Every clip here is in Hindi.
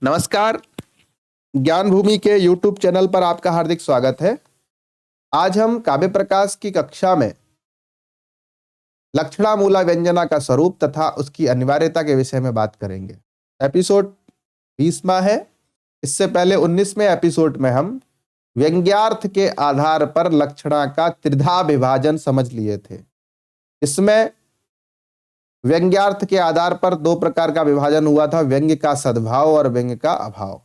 नमस्कार। ज्ञान भूमि के YouTube चैनल पर आपका हार्दिक स्वागत है। आज हम काव्य प्रकाश की कक्षा में लक्षणामूला व्यंजना का स्वरूप तथा उसकी अनिवार्यता के विषय में बात करेंगे। एपिसोड 20वां है। इससे पहले 19वें एपिसोड में हम व्यंग्यार्थ के आधार पर लक्षणा का त्रिधा विभाजन समझ लिए थे। इसमें व्यंग्यार्थ के आधार पर दो प्रकार का विभाजन हुआ था, व्यंग्य का सद्भाव और व्यंग्य का अभाव।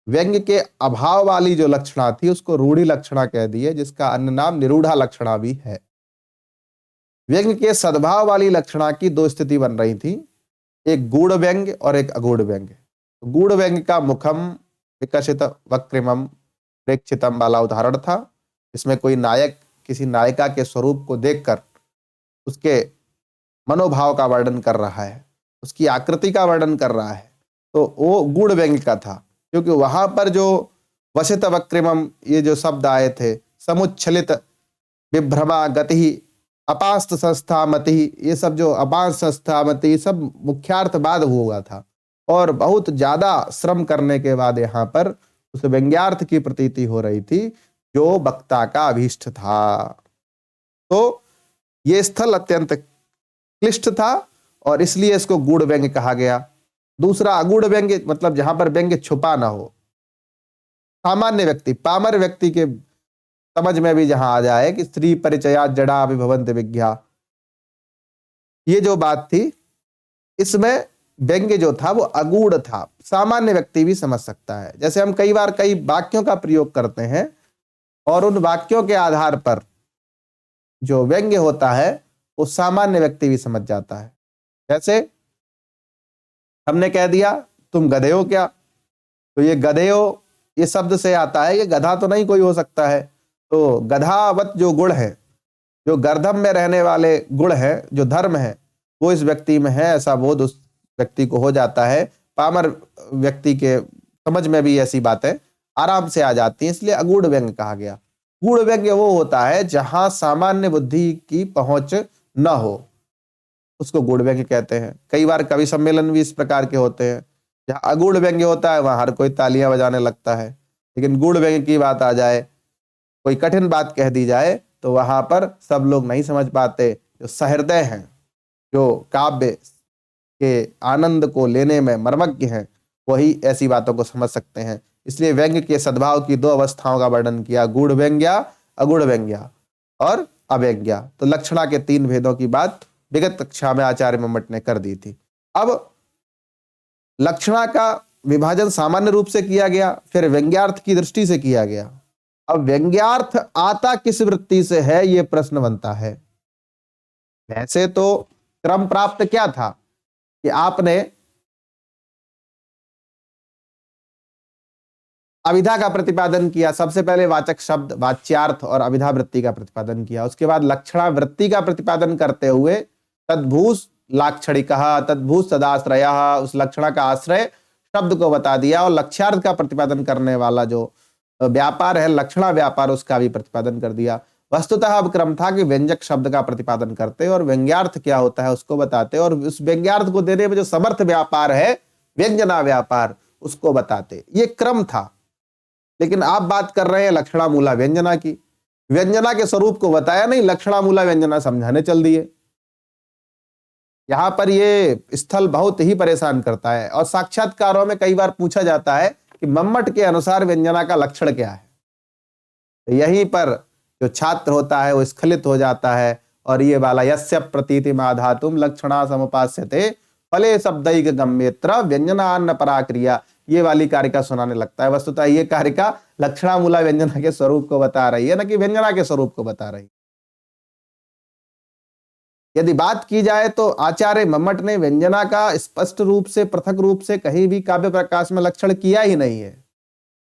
व्यंग्य के अभाव वाली जो लक्षणा थी उसको रूढ़ि लक्षणा कह दिए, जिसका अन्य नाम निरूढ़ा लक्षणा भी है। व्यंग्य के सद्भाव वाली लक्षणा की दो स्थिति बन रही थी, एक गूढ़ व्यंग्य और एक अगूढ़ व्यंग्य। गूढ़ व्यंग्य का मुखम विकसित वक्रिमम प्रेक्षितम वाला उदाहरण था। इसमें कोई नायक किसी नायिका के स्वरूप को देखकर उसके मनोभाव का वर्णन कर रहा है, उसकी आकृति का वर्णन कर रहा है, तो वो गूढ़ व्यंग्य का था। क्योंकि वहां पर जो वसित वक्रिमम ये जो शब्द आए थे, समुच्छलित विभ्रमा गति अपास्त संस्थामति, ये सब जो अपास्त संस्थामति सब मुख्यार्थवाद हुआ था और बहुत ज्यादा श्रम करने के बाद यहाँ पर उस व्यंग्यार्थ की प्रतीति हो रही थी जो वक्ता का अभीष्ट था। तो ये स्थल अत्यंत क्लिष्ट था और इसलिए इसको गूढ़ व्यंग्य कहा गया। दूसरा अगूढ़ व्यंग्य, मतलब जहां पर व्यंग्य छुपा ना हो, सामान्य व्यक्ति पामर व्यक्ति के समझ में भी जहां आ जाए कि स्त्री परिचया जड़ा विभवंत विज्ञा, ये जो बात थी, इसमें व्यंग्य जो था वो अगूढ़ था, सामान्य व्यक्ति भी समझ सकता है। जैसे हम कई बार कई वाक्यों का प्रयोग करते हैं और उन वाक्यों के आधार पर जो व्यंग्य होता है वो सामान्य व्यक्ति भी समझ जाता है। जैसे हमने कह दिया तुम गधे हो क्या, तो ये गधे हो ये शब्द से आता है, ये गधा तो नहीं कोई हो सकता है। तो गधावत जो गुण है, जो गर्दभ में रहने वाले गुण है, जो धर्म है, वो इस व्यक्ति में है, ऐसा बोध उस व्यक्ति को हो जाता है। पामर व्यक्ति के समझ में भी ऐसी बातें आराम से आ जाती हैं, इसलिए अगूढ़ व्यंग्य कहा गया। गूढ़ व्यंग्य वो होता है जहां सामान्य बुद्धि की पहुंच न हो, उसको गूढ़ व्यंग्य कहते हैं। कई बार कवि सम्मेलन भी इस प्रकार के होते हैं। जहाँ अगूढ़ व्यंग्य होता है वहां हर कोई तालियां बजाने लगता है, लेकिन गूढ़ व्यंग्य की बात आ जाए, कोई कठिन बात कह दी जाए, तो वहां पर सब लोग नहीं समझ पाते। जो सहृदय हैं, जो काव्य के आनंद को लेने में मर्मज्ञ हैं, वही ऐसी बातों को समझ सकते हैं। इसलिए व्यंग्य के सद्भाव की दो अवस्थाओं का वर्णन किया, गूढ़ व्यंग्य, अगूढ़ व्यंग्य और अव्यंग्य। तो लक्षणा के तीन भेदों की बात विगत कक्षा में आचार्य मम्मट ने कर दी थी। अब लक्षणा का विभाजन सामान्य रूप से किया गया, फिर व्यंग्यार्थ की दृष्टि से किया गया। अब व्यंग्यार्थ आता किस वृत्ति से है, यह प्रश्न बनता है। वैसे तो क्रम प्राप्त क्या था कि आपने अभिधा का प्रतिपादन किया, सबसे पहले वाचक शब्द वाच्यार्थ और अभिधा वृत्ति का प्रतिपादन किया। उसके बाद लक्षणा वृत्ति का प्रतिपादन करते हुए तद्भूस लाक्षणिकः तद्भूस सदाश्रयः, उस लक्षणा का आश्रय शब्द को बता दिया और लक्ष्यार्थ का प्रतिपादन करने वाला जो व्यापार है, लक्षणा व्यापार, उसका भी प्रतिपादन कर दिया। वस्तुतः अब क्रम था कि व्यंजक शब्द का प्रतिपादन करते और व्यंग्यार्थ क्या होता है उसको बताते, और उस व्यंग्यार्थ को देने में जो समर्थ व्यापार है, व्यंजना व्यापार, उसको बताते। ये क्रम था। लेकिन आप बात कर रहे हैं लक्षणामूला व्यंजना की। व्यंजना के स्वरूप को बताया नहीं, लक्षणामूला व्यंजना समझाने चल दिए। यहां पर ये स्थल बहुत ही परेशान करता है और साक्षात्कारों में कई बार पूछा जाता है कि मम्मट के अनुसार व्यंजना का लक्षण क्या है। तो यहीं पर जो छात्र होता है वो स्खलित हो जाता है और ये वाला यस्य प्रतीतिमाधातुम लक्षणा समुपास्यते फले शब्दैक गम्येत्र व्यंजनान्न पराक्रिया, ये वाली कारिका सुनाने लगता है। वस्तुतः ये कारिका लक्षणामूला व्यंजना के स्वरूप को बता रही है, न कि व्यंजना के स्वरूप को बता रही है। यदि बात की जाए तो आचार्य मम्मट ने व्यंजना का स्पष्ट रूप से पृथक रूप से कहीं भी काव्य प्रकाश में लक्षण किया ही नहीं है।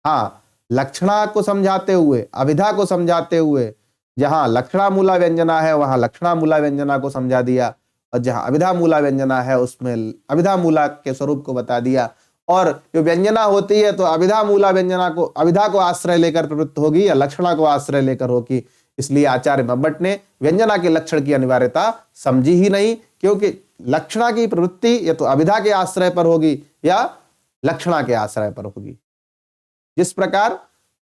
हाँ, लक्षणा को समझाते हुए, अभिधा को समझाते हुए, जहां लक्षणामूला व्यंजना है वहां लक्षणामूला व्यंजना को समझा दिया, और जहां अभिधामूला व्यंजना है उसमें अभिधामूला के स्वरूप को बता दिया। और जो व्यंजना होती है तो अभिधामूला व्यंजना को, अभिधा को आश्रय लेकर प्रवृत्त होगी या लक्षणा को आश्रय लेकर होगी। इसलिए आचार्य मम्मट ने व्यंजना के लक्षण की अनिवार्यता समझी ही नहीं, क्योंकि लक्षणा की प्रवृत्ति या तो अभिधा के आश्रय पर होगी या लक्षणा के आश्रय पर होगी। जिस प्रकार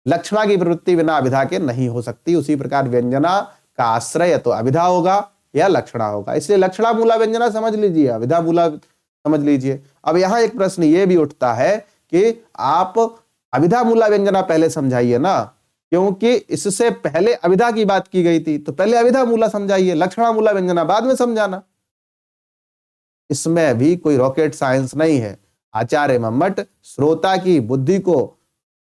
लक्षणा की प्रवृत्ति बिना अभिधा के नहीं हो सकती, उसी प्रकार व्यंजना का आश्रय या तो अभिधा होगा या लक्षणा होगा। इसलिए लक्षणा मूला व्यंजना समझ लीजिए, अभिधा मूला समझ लीजिए। अब यहां एक प्रश्न ये भी उठता है कि आप अभिधा मूला व्यंजना पहले समझाइए ना, क्योंकि इससे पहले अभिधा की बात की गई थी, तो पहले अभिधा मूला समझाइए, लक्षणा मूला व्यंजना बाद में समझाना। इसमें भी कोई रॉकेट साइंस नहीं है। आचार्य मम्मट श्रोता की बुद्धि को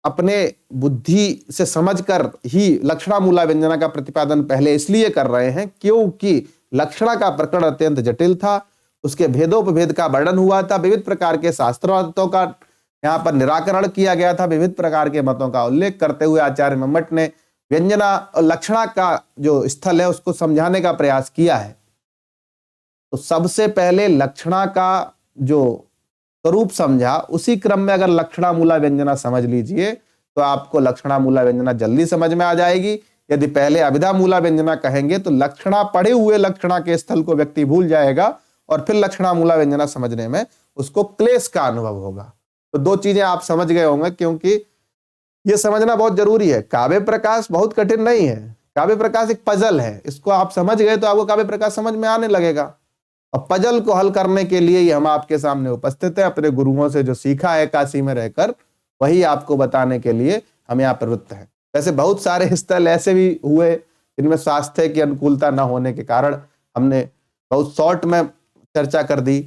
अपने बुद्धि से समझकर ही लक्षणा मूला व्यंजना का प्रतिपादन पहले इसलिए कर रहे हैं क्योंकि लक्षणा का प्रकरण अत्यंत जटिल था, उसके भेदोपभेद का वर्णन हुआ था, विविध प्रकार के शास्त्रों का यहाँ पर निराकरण किया गया था, विविध प्रकार के मतों का उल्लेख करते हुए आचार्य मम्मट ने व्यंजना और लक्षणा का जो स्थल है उसको समझाने का प्रयास किया है। तो सबसे पहले लक्षणा का जो स्वरूप समझा, उसी क्रम में अगर लक्षणा मूला व्यंजना समझ लीजिए तो आपको लक्षणा मूला व्यंजना जल्दी समझ में आ जाएगी। यदि पहले अभिधा मूला व्यंजना कहेंगे तो लक्षणा पढ़े हुए लक्षणा के स्थल को व्यक्ति भूल जाएगा और फिर लक्षणा मूला व्यंजना समझने में उसको क्लेश का अनुभव होगा। तो दो चीजें आप समझ गए होंगे, क्योंकि यह समझना बहुत जरूरी है। काव्य प्रकाश बहुत कठिन नहीं है, काव्य प्रकाश एक पजल है, इसको आप समझ गए तो आपको काव्य प्रकाश समझ में आने लगेगा। और पजल को हल करने के लिए ही हम आपके सामने उपस्थित हैं, अपने गुरुओं से जो सीखा है काशी में रहकर वही आपको बताने के लिए हम यहाँ प्रवृत्त हैं। वैसे बहुत सारे स्थल ऐसे भी हुए जिनमें स्वास्थ्य की अनुकूलता न होने के कारण हमने बहुत शॉर्ट में चर्चा कर दी,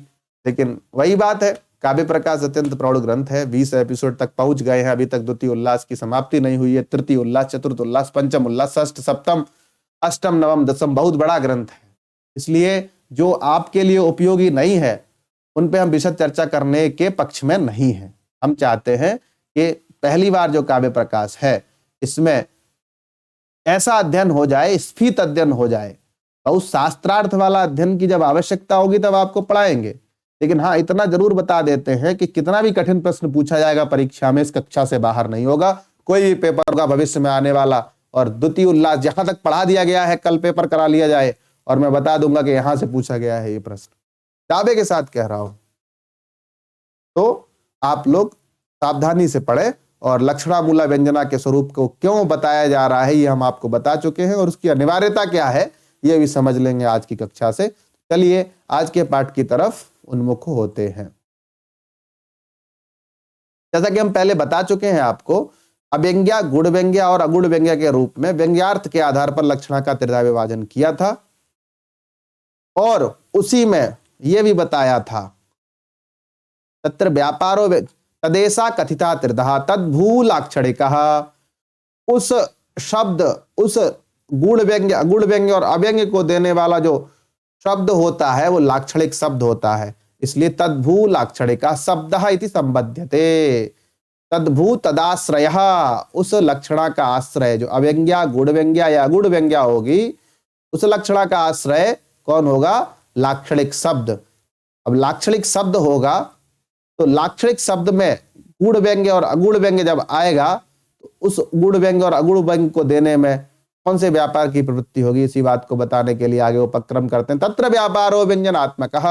लेकिन वही बात है, काव्य प्रकाश अत्यंत प्रौढ़ ग्रंथ है। 20 एपिसोड तक पहुंच गए हैं, अभी तक द्वितीय उल्लास की समाप्ति नहीं हुई है। तृतीय उल्लास, चतुर्थ उल्लास, पंचम उल्लास, षष्ठ, सप्तम, अष्टम, नवम, दसम बहुत बड़ा ग्रंथ है। इसलिए जो आपके लिए उपयोगी नहीं है उन पे हम विशद चर्चा करने के पक्ष में नहीं है। हम चाहते हैं कि पहली बार जो काव्य प्रकाश है इसमें ऐसा अध्ययन हो जाए, स्फीत अध्ययन हो जाए, और उस शास्त्रार्थ वाला अध्ययन की जब आवश्यकता होगी तब आपको पढ़ाएंगे। लेकिन हाँ, इतना जरूर बता देते हैं कि कितना भी कठिन प्रश्न पूछा जाएगा परीक्षा में, इस कक्षा से बाहर नहीं होगा। कोई भी पेपर होगा भविष्य में आने वाला, और द्वितीय उल्लास जहां तक पढ़ा दिया गया है कल पेपर करा लिया जाए और मैं बता दूंगा कि यहां से पूछा गया है ये प्रश्न, दावे के साथ कह रहा हूं। तो आप लोग सावधानी से पढ़े, और लक्षणा मूला व्यंजना के स्वरूप को क्यों बताया जा रहा है ये हम आपको बता चुके हैं, और उसकी अनिवार्यता क्या है ये भी समझ लेंगे आज की कक्षा से। चलिए आज के पाठ की तरफ उन्मुख होते हैं। जैसा कि हम पहले बता चुके हैं आपको, अव्यंग्या, गुण व्यंग्या और अगुण व्यंग्या के रूप में व्यंग्यार्थ के आधार पर लक्षणा का त्रिधा विभाजन किया था, और उसी में यह भी बताया था तत्र व्यापारो तदेशा कथिता त्रिधा तद्भू लाक्षणिकः। उस शब्द, उस गुण व्यंग्य, अगुण व्यंग्य और अव्यंग्य को देने वाला जो शब्द होता है वो लाक्षणिक शब्द होता है, इसलिए तद्भू लाक्षणिका शब्दः इति संबध्यते। तद्भू तदाश्रयः, उस लक्षणा का आश्रय जो अव्यंग्या, गुण व्यंग्या या अगुण व्यंग्या होगी, उस लक्षणा का आश्रय कौन होगा? लाक्षणिक शब्द। अब लाक्षणिक शब्द होगा तो लाक्षणिक शब्द में गुण व्यंग्य और अगुण व्यंग्य जब आएगा तो उस गुण व्यंग्य और अगुण व्यंग्य को देने में कौन से व्यापार की प्रवृत्ति होगी, इसी बात को बताने के लिए आगे उपक्रम करते हैं। तत्र व्यापारो व्यंजनात्मकः,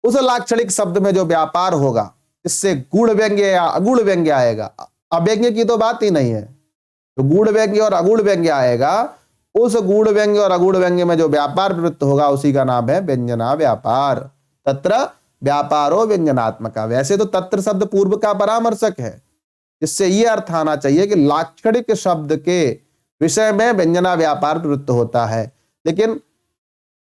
उस लाक्षणिक शब्द में जो व्यापार होगा इससे गुण व्यंग्य या अगुण व्यंग्य आएगा। अव्यंग्य की तो बात ही नहीं है, तो गुण व्यंग्य और अगुण व्यंग्य आएगा, उस गुण व्यंग्य और अगुण व्यंग्य में जो व्यापार प्रवृत्त होगा उसी का नाम है व्यंजना व्यापार। तत्र व्यापारो व्यंजनात्मक। वैसे तो तत्र शब्द पूर्व का परामर्शक है, इससे यह अर्थ आना चाहिए कि लाक्षणिक शब्द के विषय में व्यंजना व्यापार प्रवृत्त होता है। लेकिन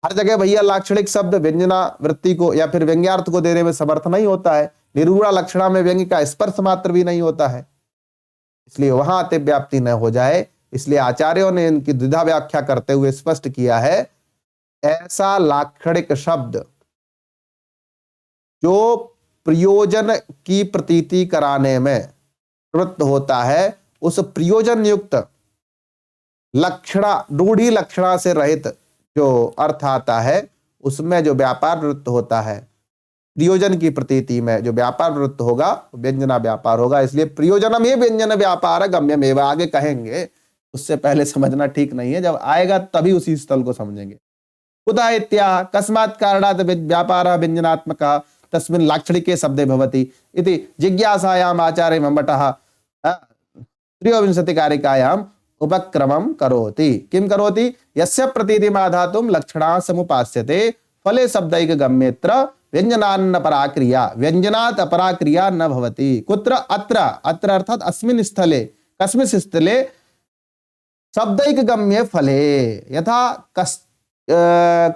हर जगह भैया लाक्षणिक शब्द व्यंजना वृत्ति को या फिर व्यंग्यार्थ को देने में समर्थ नहीं होता है। निरूढ़ा लक्षणा में व्यंग्य का स्पर्श मात्र भी नहीं होता है, इसलिए वहां अतिव्याप्ति न हो जाए, इसलिए आचार्यों ने इनकी द्विधा व्याख्या करते हुए स्पष्ट किया है, ऐसा लाक्षणिक शब्द जो प्रयोजन की प्रतीति कराने में प्रवृत्त होता है, उस प्रयोजन युक्त लक्षणा, रूढ़ी लक्षणा से रहित जो अर्थ आता है उसमें जो व्यापार प्रवृत्त होता है, प्रयोजन की प्रतीति में जो व्यापार प्रवृत्त होगा व्यंजना व्यापार होगा। इसलिए प्रयोजनम ये व्यंजन व्यापार गम्यम एवं आगे कहेंगे, उससे पहले समझना ठीक नहीं है, जब आएगा तभी उसी स्थल को समझेंगे। कुतः इत्याह कस्मात् कारणात् व्यापारः व्यंजनात्मकः तस्मिन् लाक्षणिके शब्दे भवति इति जिज्ञासायाम् आचार्य मम्मटः त्रयोविंशतिकारिकायाम् उपक्रमं करोति। किं करोति? यस्य प्रतीतिमाधातुं लक्षणा समुपास्यते फले शब्दैक गम्येत्र व्यंजनान्न परा क्रिया, व्यंजनात् अपरा क्रिया न भवति। कुत्र? अत्र। अत्र अर्थात अस्मिन् स्थले। कस्मिन् स्थले? शब्दैक गम्ये फले। यथा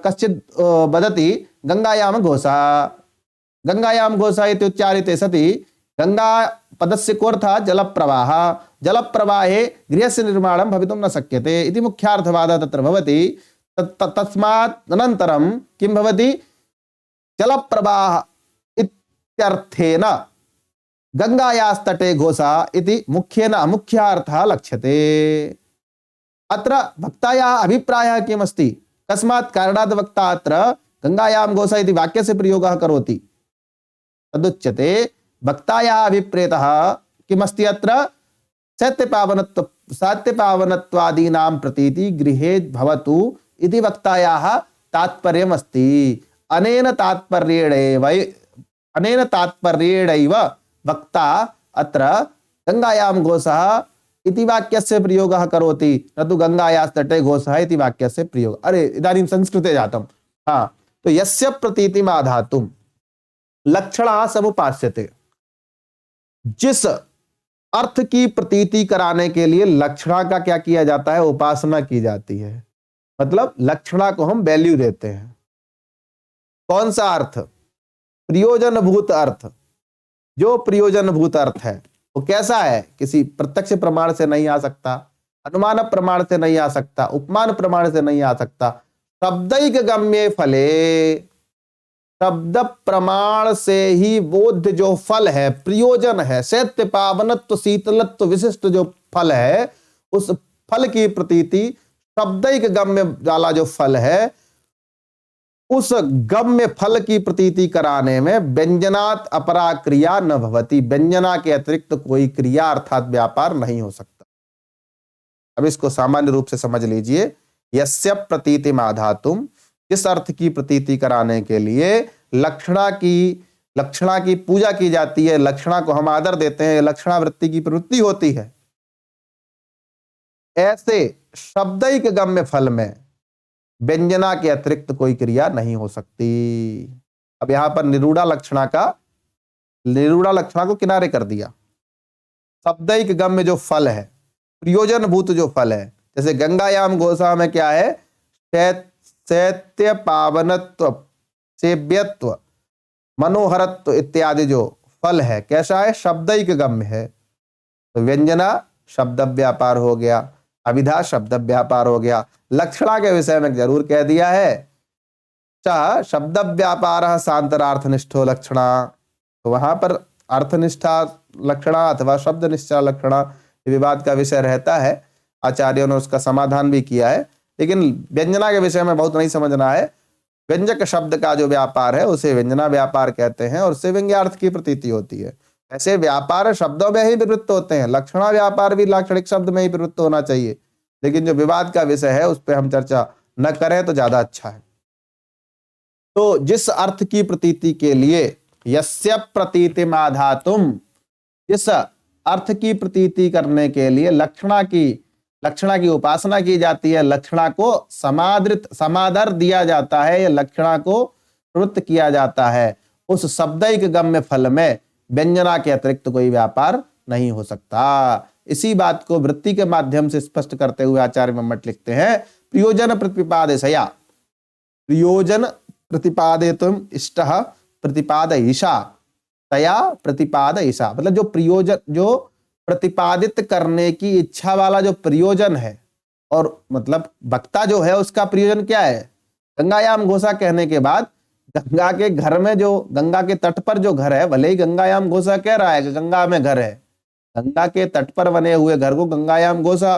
कश्चित् वदति गंगायां घोषा, गंगायां घोषा इति उच्चारिते सति गंगा पदस्य कोऽर्थः? जलप्रवाह। जलप्रवाहे गृहस्य निर्माणं भवितुं न शक्यते इति मुख्यार्थवादः तत्र भवति। तस्मात् अनन्तरं किं भवति? जलप्रवाह इत्यर्थेन गंगायास्तटे घोषा इति मुख्येन अमुख्यार्थः लक्ष्यते। अत्र वक्तायाः अभिप्रायः किमस्ति? कस्मात् कारणात् वक्ता अत्र गंगायां घोषा इति वाक्यस्य प्रयोगः करोति? तदुच्यते वक्तायाः अभिप्रेतः किमस्ति? अत्र शैत्यपावनत्वादीनां प्रतीति गृहे भवतु इति वक्तायाः तात्पर्यमस्ति। अनेन तात्पर्येणैव वक्ता अत्र गंगायां घोषः इति वाक्यस्य प्रयोगः करोति, न तु गंगायास्तटे घोषः इति वाक्यस्य प्रयोग। अरे इदानीं संस्कृते जातं। हाँ, तो यस्य प्रतीतिम् आधातुं लक्षणा समुपास्यते, जिस अर्थ की प्रतीति कराने के लिए लक्षणा का क्या किया जाता है? उपासना की जाती है। मतलब लक्षणा को हम वैल्यू देते हैं। कौन सा अर्थ? प्रयोजनभूत अर्थ। जो प्रयोजनभूत अर्थ है वो कैसा है? किसी प्रत्यक्ष प्रमाण से नहीं आ सकता, अनुमान प्रमाण से नहीं आ सकता, उपमान प्रमाण से नहीं आ सकता। शब्दैक गम्ये फले, शब्द प्रमाण से ही बोध जो फल है, प्रयोजन है, शैत्य पावनत्व शीतलत्व विशिष्ट जो फल है, उस फल की प्रतीति शब्दैक गम्य वाला जो फल है, उस गम्य फल की प्रतीति कराने में व्यंजनात् अपरा क्रिया न भवति। व्यंजना के अतिरिक्त कोई क्रिया अर्थात व्यापार नहीं हो सकता। अब इसको सामान्य रूप से समझ लीजिए। यस्य प्रतीतिम् आधातुं, जिस अर्थ की प्रतीति कराने के लिए लक्षणा की पूजा की जाती है, लक्षणा को हम आदर देते हैं, लक्षणावृत्ति की प्रवृत्ति होती है, ऐसे शब्दैक गम्य फल में व्यंजना के अतिरिक्त कोई क्रिया नहीं हो सकती। अब यहां पर निरूढ़ा लक्षणा को किनारे कर दिया। शब्दैक गम्य जो फल है, प्रयोजन भूत जो फल है, जैसे गंगायाम घोषा में क्या है? शैत्य पावनत्व, सेव्यत्व, मनोहरत्व इत्यादि जो फल है, कैसा है? शब्दैक गम्य है। तो व्यंजना शब्द व्यापार हो गया, अभिधा शब्द व्यापार हो गया। लक्षणा के विषय में जरूर कह दिया है, चाह शब्द व्यापार शांतरार्थनिष्ठो लक्षणा। तो वहां पर अर्थनिष्ठा लक्षणा अथवा शब्द निष्ठा लक्षणा विवाद का विषय रहता है। आचार्यों ने उसका समाधान भी किया है, लेकिन व्यंजना के विषय में बहुत नहीं समझना है। व्यंजक शब्द का जो व्यापार है उसे व्यंजना व्यापार कहते हैं और उससे व्यंग्यार्थ की प्रतीति होती है। ऐसे व्यापार शब्दों में ही प्रवृत्त होते हैं, लक्षणा व्यापार भी लाक्षणिक शब्द में ही प्रवृत्त होना चाहिए। लेकिन जो विवाद का विषय है उस पर हम चर्चा न करें तो ज्यादा अच्छा है। तो जिस अर्थ की प्रतीति के लिए यस्य प्रतीतिम् आधातुं, जिस अर्थ की प्रतीति करने के लिए लक्षणा की उपासना की जाती है, लक्षणा को समादर दिया जाता है या लक्षणा को प्रवृत्त किया जाता है, उस शब्दैक गम्य फल में व्यंजना के अतिरिक्त कोई व्यापार नहीं हो सकता। इसी बात को वृत्ति के माध्यम से स्पष्ट करते हुए आचार्य मम्मट लिखते हैं, प्रयोजन प्रतिपादयया, प्रयोजन प्रतिपादयितुम् इष्टः प्रतिपादयिषा तया प्रतिपादयिषा। मतलब जो प्रयोजन, जो प्रतिपादित करने की इच्छा वाला जो प्रयोजन है, और मतलब वक्ता जो है उसका प्रयोजन क्या है? गंगायाम घोषा कहने के बाद गंगा के घर में, जो गंगा के तट पर जो घर है, भले ही गंगायाम घोषा कह रहा है कि गंगा में घर है, गंगा के तट पर बने हुए घर को गंगायाम घोषा,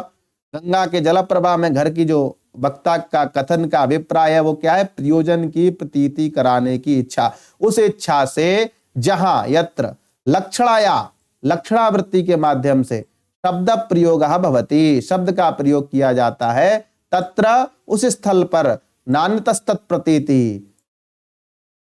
गंगा के जल प्रवाह में घर की जो वक्ता का कथन का अभिप्राय है वो क्या है? प्रयोजन की प्रतीति कराने की इच्छा। उस इच्छा से जहां यत्र लक्षणावृत्ति के माध्यम से शब्द प्रयोग भवति, शब्द का प्रयोग किया जाता है, तत्र उस स्थल पर नान्यतस्तत् प्रतीति,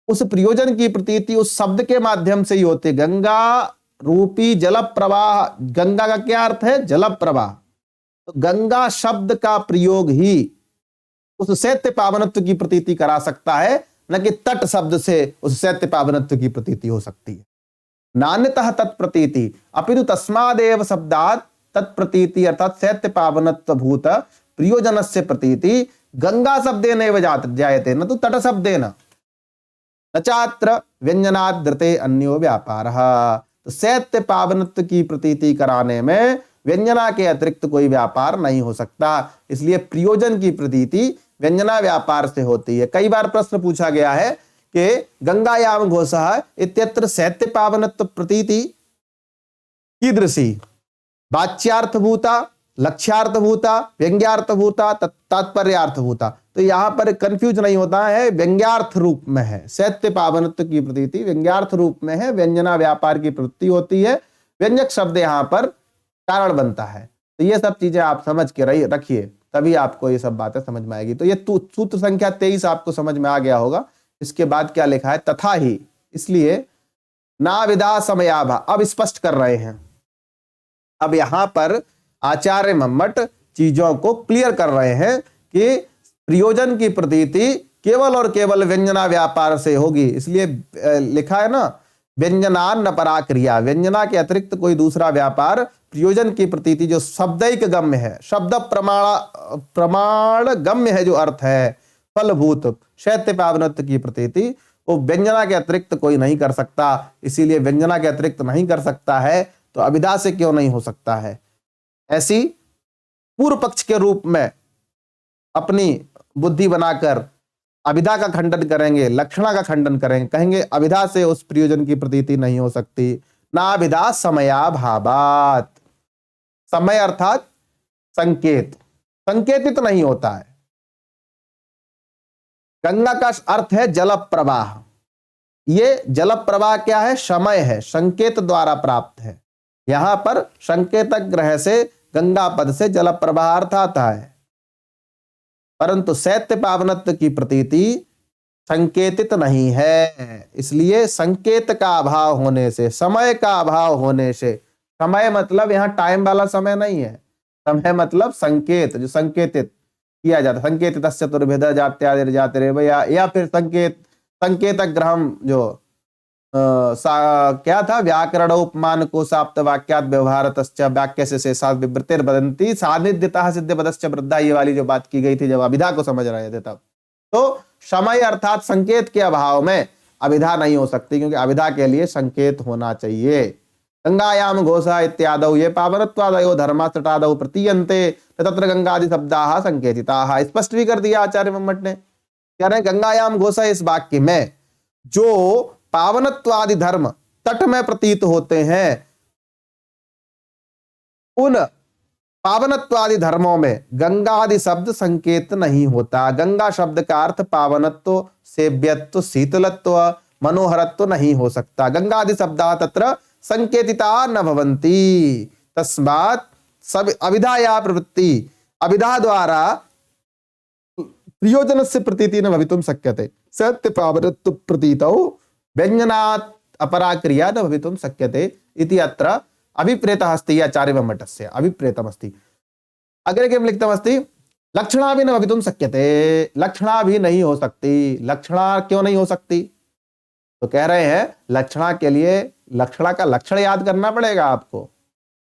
उस प्रयोजन की प्रतीति उस शब्द के माध्यम से ही होती है। गंगा रूपी जल प्रवाह, गंगा का क्या अर्थ है? जल प्रवाह। तो गंगा शब्द का प्रयोग ही उस शैत्य पावनत्व की प्रतीति करा सकता है, न कि तट शब्द से उस शैत्य पावनत्व की प्रतीति हो सकती है। नान्यतः तत्प्रतीति अपितु तस्मादेव शब्दात् तत्प्रतीति अर्थात शैत्य पावनत्व भूत प्रयोजनस्य प्रतीति गंगा शब्देन एव जायते न तो तट शब्देन। न चात्र व्यंजनाद्रते अन्यो व्यापारः। तो शैत्य पावनत्व की प्रतीति कराने में व्यंजना के अतिरिक्त कोई व्यापार नहीं हो सकता, इसलिए प्रयोजन की प्रतीति व्यंजना व्यापार से होती है। कई बार प्रश्न पूछा गया है कि गंगायाम घोषः इत्यत्र शैत्य पावनत्व प्रतीति कीदृशी? वाच्यार्थभूता, लक्ष्यार्थभूता, व्यंग्यार्थभूता, तात्पर्यार्थभूता। तो यहां पर कंफ्यूज नहीं होता है, व्यंग्यार्थ रूप में है। शैत्य पावनत्व की प्रतीति व्यंग्यार्थ रूप में है, व्यंजना व्यापार की प्रवृत्ति होती है, व्यंजक शब्द यहां पर कारण बनता है। तो ये सब चीजें आप समझ के रखिए, तभी आपको ये सब बातें समझ में आएगी। तो ये सूत्र संख्या 23 आपको समझ में आ गया होगा। इसके बाद क्या लिखा है? तथा ही, इसलिए नाविदा समयाभा, अब स्पष्ट कर रहे हैं। अब यहां पर आचार्य मम्मट चीजों को क्लियर कर रहे हैं कि प्रयोजन की प्रतीति केवल और केवल व्यंजना व्यापार से होगी। इसलिए लिखा है ना, व्यंजनान्न परा क्रिया, व्यंजना के अतिरिक्त कोई दूसरा व्यापार प्रयोजन की प्रतीति जो शब्दैक गम्य है, शब्द प्रमाण गम्य है, जो अर्थ है फलभूत शैत्य पावनत्व की प्रतीति, वो व्यंजना के अतिरिक्त कोई नहीं कर सकता। इसीलिए व्यंजना के अतिरिक्त नहीं कर सकता है तो अभिधा से क्यों नहीं हो सकता है? ऐसी पूर्व पक्ष के रूप में अपनी बुद्धि बनाकर अभिधा का खंडन करेंगे, लक्षणा का खंडन करेंगे, कहेंगे अभिधा से उस प्रयोजन की प्रतीति नहीं हो सकती। ना अभिधा समयाभावात, समय अर्थात संकेत, संकेतित नहीं होता है। गंगा का अर्थ है जल प्रवाह, ये जल प्रवाह क्या है? समय है, संकेत द्वारा प्राप्त है। यहां पर संकेतक ग्रह से गंगा पद से जल प्रवाह अर्थ आता है, परंतु शैत्य पावनत्व की प्रतीति संकेतित नहीं है। इसलिए संकेत का अभाव होने से, समय का अभाव होने से, समय मतलब यहां टाइम वाला समय नहीं है, समय मतलब संकेत, जो संकेतित किया जाता, संकेतित चतुर्भेद जात्यादि जातिरेव, या फिर संकेतक ग्रहम, जो क्या था? व्याकरण उपमान को साप्त वाक्यात व्यवहारतश्च वाक्य से शेषात् विवृतिर्वदन्ति सान्निध्यतः सिद्ध पदश्च वृद्धा, ये वाली जो बात की गई थी जब अभिधा को समझ रहे थे तब। तो समय अर्थात संकेत के अभाव में अभिधा नहीं हो सकती, क्योंकि अभिधा के लिए संकेत होना चाहिए। गंगायाम घोषा इत्यादौ ये पावनत्वादयो धर्मास्तटादौ प्रतीयन्ते तत्र गंगादि शब्दाः संकेतिताः। स्पष्ट भी कर दिया आचार्य मम्मट ने, कह रहे गंगायाम घोषा इस वाक्य में जो पावनत्वादि धर्म तट में प्रतीत होते हैं, उन पावनत्वादि धर्मों में गंगादि शब्द संकेत नहीं होता। गंगा शब्द का अर्थ पावनत्व, सेव्यत्व, शीतलत्व, मनोहरत्व नहीं हो सकता। गंगादि शब्दा तत्र संकेतिता न भवन्ति, तस्मात् सब अभिधाया प्रवृत्ति, अभिधा द्वारा प्रयोजन से प्रतीति न भवितुम शक्यते। सत्य पावनत्व प्रतीतौ व्यंजनात् अपरा क्रिया न भवितुम शक्यते इति अत्र अभिप्रेतः अस्ति आचार्य मम्मटस्य, अभिप्रेतम् अस्ति। अग्रे किं लिखितम् अस्ति? लक्षणा भी न भवितुम शक्यते, लक्षणा भी नहीं हो सकती। लक्षणा क्यों नहीं हो सकती? तो कह रहे हैं लक्षणा के लिए लक्षणा का लक्षण याद करना पड़ेगा आपको।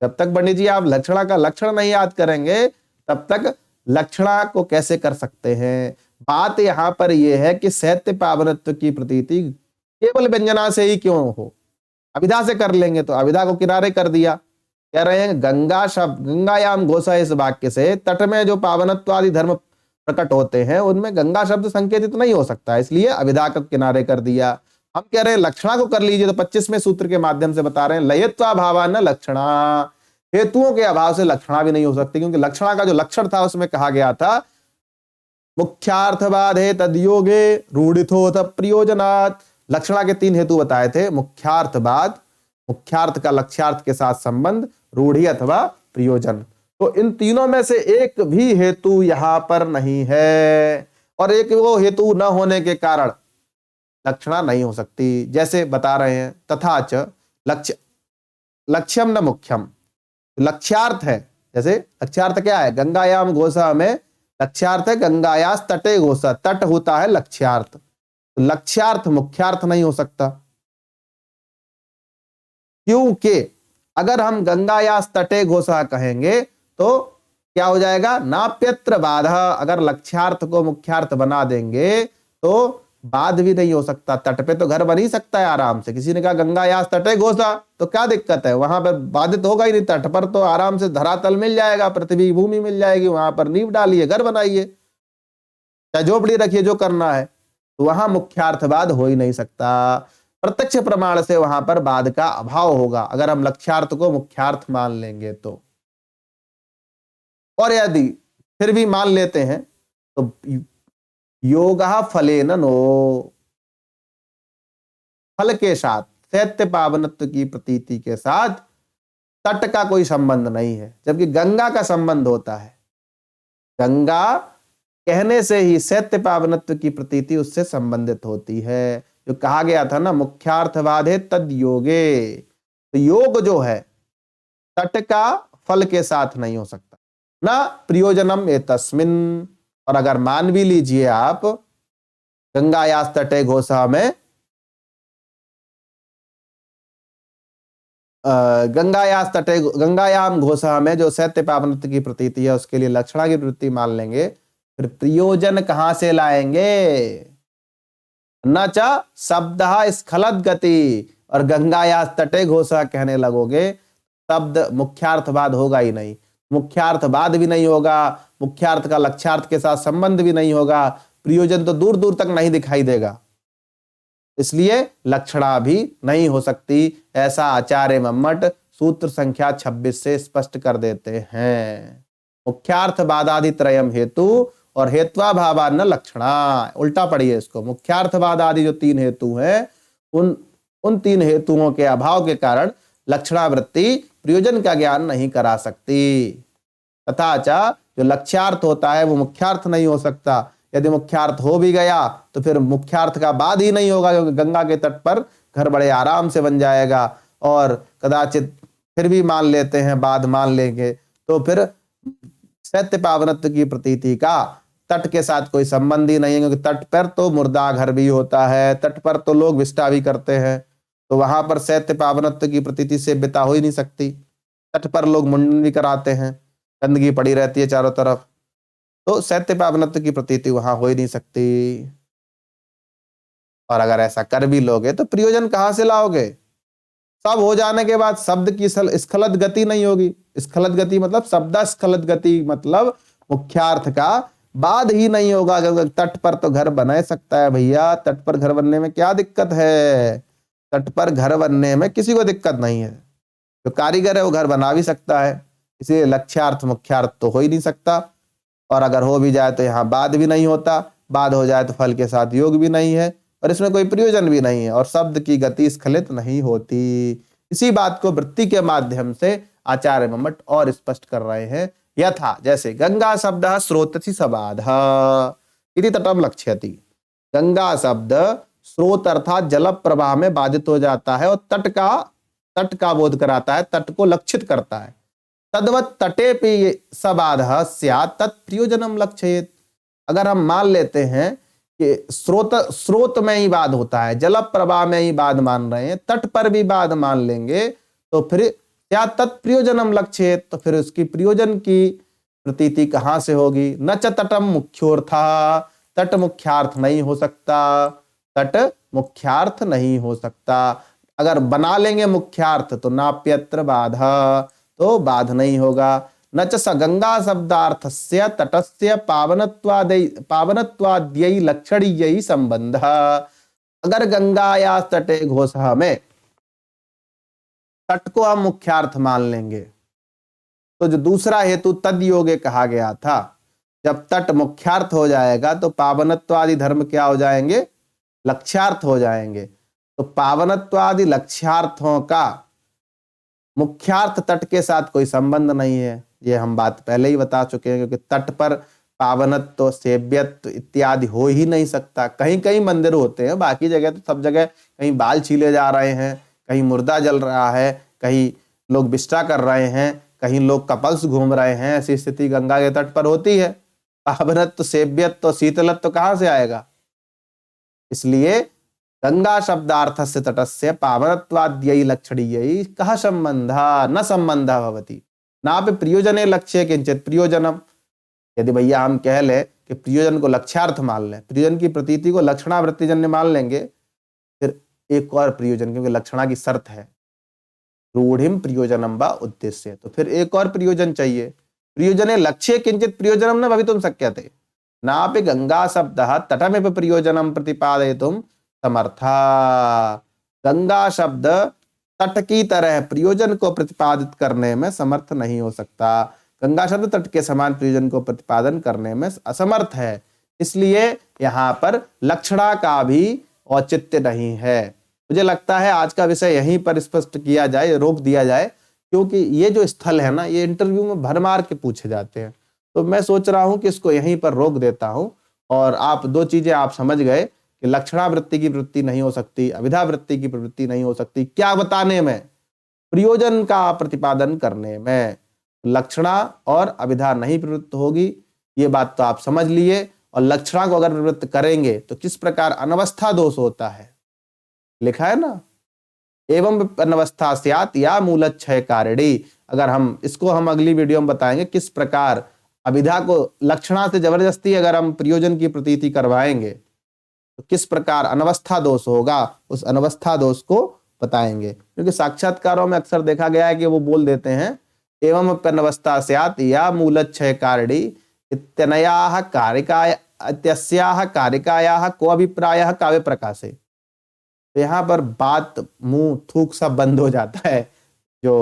जब तक पंडित जी आप लक्षणा का लक्षण नहीं याद करेंगे तब तक लक्षणा को कैसे कर सकते हैं? बात यहां पर यह है कि शैत्य पावनत्व की प्रतीति केवल व्यंजना से ही क्यों हो? अभिधा से कर लेंगे तो अभिधा को किनारे कर दिया। कह रहे हैं गंगा शब्द, गंगायाम घोषा इस वाक्य से तट में जो पावनत्वादि धर्म प्रकट होते हैं उनमें गंगा शब्द संकेतित नहीं हो सकता, इसलिए अभिधा को किनारे कर दिया। हम कह रहे हैं लक्षणा को कर लीजिए, तो 25वें सूत्र के माध्यम से बता रहे हैं लयत्वाभावा न लक्षणा, हेतुओं के अभाव से लक्षणा भी नहीं हो सकती, क्योंकि लक्षणा का जो लक्षण था उसमें कहा गया था मुख्यार्थवादे तद्योगे रूढ़िथोथ प्रयोजनात्। लक्षणा के 3 हेतु बताए थे, मुख्यार्थवाद, मुख्यार्थ का लक्ष्यार्थ के साथ संबंध, रूढ़ि अथवा प्रयोजन। तो इन तीनों में से एक भी हेतु यहां पर नहीं है, और एक वो हेतु न होने के कारण लक्षणा नहीं हो सकती। जैसे बता रहे हैं, तथा च लक्ष्यम न मुख्यम, लक्ष्यार्थ है। जैसे लक्ष्यार्थ क्या है, गंगायाम घोषा में लक्ष्यार्थ है गंगायास तटे घोषा, तट होता है लक्ष्यार्थ, तो लक्ष्यार्थ मुख्यार्थ नहीं हो सकता। क्योंकि अगर हम गंगायास तटे घोषा कहेंगे तो क्या हो जाएगा, नाप्यत्र बाधा, अगर लक्ष्यार्थ को मुख्यार्थ बना देंगे तो बाध भी नहीं हो सकता। तट पे तो घर बन ही सकता है आराम से, किसी ने कहा गंगायास तटे घोषा तो क्या दिक्कत है, वहां पर बाधित होगा ही नहीं। तट पर तो आराम से धरातल मिल जाएगा, पृथ्वी भूमि मिल जाएगी, वहां पर नींव डालिए, घर बनाइए, चाहे झोपड़ी रखिए, जो करना है। तो वहां मुख्यार्थवाद हो ही नहीं सकता। प्रत्यक्ष प्रमाण से वहां पर बाद का अभाव होगा अगर हम लक्ष्यार्थ को मुख्यार्थ मान लेंगे तो। और यदि फिर भी मान लेते हैं तो योगः फलेन नो, फल के साथ, शैत्य पावनत्व की प्रतीति के साथ तट का कोई संबंध नहीं है, जबकि गंगा का संबंध होता है। गंगा कहने से ही शैत्य पावनत्व की प्रतीति उससे संबंधित होती है। जो कहा गया था ना, मुख्यार्थवाद है तद योगे, तो योग जो है तट का फल के साथ नहीं हो सकता, ना प्रयोजनम एतस्मिन्। और अगर मान भी लीजिए आप गंगायास तटे घोषा में गंगायाम घोषा में जो शैत्य पावनत्व की प्रतीति है उसके लिए लक्षणा की प्रवृत्ति मान लेंगे, फिर प्रयोजन कहां से लाएंगे, न च शब्द स्खलत गति। और गंगायास तटे घोषा कहने लगोगे, शब्द मुख्यार्थवाद होगा ही नहीं, मुख्यार्थवाद भी नहीं होगा, मुख्यार्थ का लक्ष्यार्थ के साथ संबंध भी नहीं होगा, प्रयोजन तो दूर दूर तक नहीं दिखाई देगा, इसलिए लक्षणा भी नहीं हो सकती। ऐसा आचार्य मम्मट सूत्र संख्या 26 से स्पष्ट कर देते हैं। मुख्यार्थवादादि त्रयम हेतु और हेत्वाभावान्न लक्षणा, उल्टा पढ़िए इसको, मुख्यार्थवादादि जो तीन हेतु हैं उन तीन हेतुओं के अभाव के कारण लक्षणावृत्ति प्रयोजन का ज्ञान नहीं करा सकती। तथा जो लक्ष्यार्थ होता है वो मुख्यार्थ नहीं हो सकता, यदि मुख्यार्थ हो भी गया तो फिर मुख्यार्थ का बाद ही नहीं होगा, क्योंकि गंगा के तट पर घर बड़े आराम से बन जाएगा। और कदाचित फिर भी मान लेते हैं, बाद मान लेंगे तो फिर शैत्य पावनत्व की प्रतीति का तट के साथ कोई संबंध ही नहीं है, क्योंकि तट पर तो मुर्दा घर भी होता है, तट पर तो लोग विष्टा भी करते हैं, तो वहां पर शैत्य पावनत्व की प्रतीति से बिता हो ही नहीं सकती। तट पर लोग मुंडन भी कराते हैं, गंदगी पड़ी रहती है चारों तरफ, तो शैत्य पावनत्व की प्रतीति वहां हो ही नहीं सकती। और अगर ऐसा कर भी लोगे तो प्रयोजन कहां से लाओगे, सब हो जाने के बाद शब्द की स्खलत गति नहीं होगी। स्खलत गति मतलब शब्द स्खलत गति मतलब मुख्यार्थ का बाद ही नहीं होगा, क्योंकि तट पर तो घर बना सकता है भैया, तट पर घर बनने में क्या दिक्कत है, तट पर घर बनने में किसी को दिक्कत नहीं है, जो कारीगर है वो घर बना भी सकता है, इसलिए लक्ष्यार्थ मुख्यार्थ तो हो ही नहीं सकता। और अगर हो भी जाए तो यहाँ बाद भी नहीं होता, बाद हो जाए तो फल के साथ योग भी नहीं है, और इसमें कोई प्रयोजन भी नहीं है, और शब्द की गति स्खलित नहीं होती। इसी बात को वृत्ति के माध्यम से आचार्य मम्मट और स्पष्ट कर रहे हैं। यथा जैसे गंगा शब्द स्रोतसी सबाधः इति तटम लक्ष्यति, गंगा शब्द स्रोत अर्थात जल प्रवाह में बाधित हो जाता है और तट का बोध कराता है, तट को लक्षित करता है। तद्वत तटे पे सबाधः स्यात् तत्प्रयोजनम लक्षयेत्। अगर हम मान लेते हैं कि स्रोत में ही बाध होता है, जल प्रवाह में ही बाध मान रहे हैं, तट पर भी बाध मान लेंगे, तो फिर क्या तत्प्रयोजनम लक्ष्येत्, तो फिर उसकी प्रयोजन की प्रतीति कहां से होगी। न च तटम मुख्योर्थः, तट मुख्यार्थ नहीं हो सकता, तट मुख्यार्थ नहीं हो सकता। अगर बना लेंगे मुख्यार्थ तो नाप्यत्र बाधा, तो बाध नहीं होगा। न च गंगा शब्दार्थस्य तटस्य पावनत्वाद्यै लक्षणीयै संबंधः। अगर गंगा या तटे घोषा में तट को हम मुख्यार्थ मान लेंगे तो जो दूसरा हेतु तद योगे कहा गया था, जब तट मुख्यार्थ हो जाएगा तो पावनत्वादि धर्म क्या हो जाएंगे, लक्ष्यार्थ हो जाएंगे। तो पावनत्वादि लक्ष्यार्थों का मुख्यार्थ तट के साथ कोई संबंध नहीं है, ये हम बात पहले ही बता चुके हैं, क्योंकि तट पर पावनत्व, सेव्यत्व इत्यादि हो ही नहीं सकता। कहीं कहीं मंदिर होते हैं, बाकी जगह तो सब जगह कहीं बाल छीले जा रहे हैं, कहीं मुर्दा जल रहा है, कहीं लोग विष्टा कर रहे हैं, कहीं लोग कपल्स घूम रहे हैं। ऐसी स्थिति गंगा के तट पर होती है। पावनत्व, सेव्यत्व, शीतलत्व कहाँ से आएगा? इसलिए गंगा शब्दार्थ से तटस्य पावनत्वाद्ययी लक्षणीयई कह संबंध न संबंध भवति नापि प्रियोजने लक्ष्य किंचित प्रयोजनम। यदि भैया हम कह ले कि प्रियोजन को लक्ष्यार्थ मान लें, प्रियोजन की प्रतीति को लक्षणावृत्तिजन्य मान लेंगे, फिर एक और प्रयोजन, क्योंकि लक्षणा की शर्त है रूढ़िम प्रयोजनम व उद्देश्य, तो फिर एक और प्रयोजन चाहिए। प्रयोजने लक्ष्य किंचित प्रयोजनम न भवितुम शक्यते नापि गंगा शब्द तटमेव प्रयोजनम प्रतिपादयितुम समर्था। गंगा शब्द तट की तरह प्रयोजन को प्रतिपादित करने में समर्थ नहीं हो सकता। गंगा शब्द तट के समान प्रयोजन को प्रतिपादन करने में असमर्थ है। इसलिए यहाँ पर लक्षणा का भी औचित्य नहीं है। मुझे लगता है आज का विषय यहीं पर स्पष्ट किया जाए, रोक दिया जाए, क्योंकि ये जो स्थल है ना, ये इंटरव्यू में भरमार के पूछे जाते हैं। तो मैं सोच रहा हूं कि इसको यहीं पर रोक देता हूं। और आप दो चीजें आप समझ गए कि लक्षणावृत्ति की प्रवृत्ति नहीं हो सकती, अभिधावृत्ति की प्रवृत्ति नहीं हो सकती। क्या बताने में? प्रयोजन का प्रतिपादन करने में लक्षणा और अभिधा नहीं प्रवृत्त होगी। ये बात तो आप समझ लिए। और लक्षणा को अगर प्रवृत्त करेंगे तो किस प्रकार अनवस्था दोष होता है, लिखा है ना, एवं अनवस्था स्यात् या मूलक्षय कारिणी। अगर हम इसको अगली वीडियो में बताएंगे किस प्रकार अभिधा को लक्षणा से जबरदस्ती अगर हम प्रयोजन की प्रतीति करवाएंगे तो किस प्रकार अनवस्था दोष होगा, उस अनवस्था दोष को बताएंगे। क्योंकि साक्षात्कारों में अक्सर देखा गया है कि वो बोल देते हैं एवं अनवस्था स्यात् या मूलक्षय कारिणी इत्यनयाः कारिकाय इत्यस्याः कारिकायाः को अभिप्रायः काव्य प्रकाशे। तो यहाँ पर बात मुंह थूक सब बंद हो जाता है जो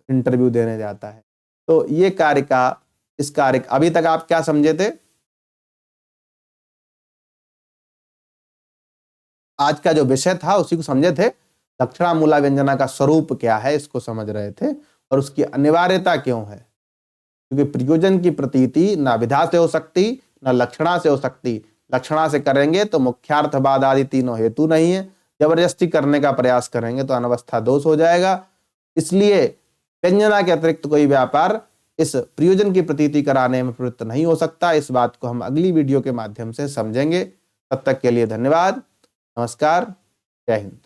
इंटरव्यू देने जाता है। तो ये कारिका, इस कार्य अभी तक आप क्या समझे थे? आज का जो विषय था उसी को समझे थे। लक्षणा मूला व्यंजना का स्वरूप क्या है इसको समझ रहे थे, और उसकी अनिवार्यता क्यों है। क्योंकि प्रयोजन की प्रतीति न विधा से हो सकती न लक्षणा से हो सकती। लक्षणा से करेंगे तो मुख्यार्थवाद आदि तीनों हेतु नहीं है, जबरदस्ती करने का प्रयास करेंगे तो अनवस्था दोष हो जाएगा। इसलिए व्यंजना के अतिरिक्त कोई व्यापार इस प्रयोजन की प्रतीति कराने में प्रवृत्त नहीं हो सकता। इस बात को हम अगली वीडियो के माध्यम से समझेंगे। तब तक के लिए धन्यवाद, नमस्कार, जय हिंद।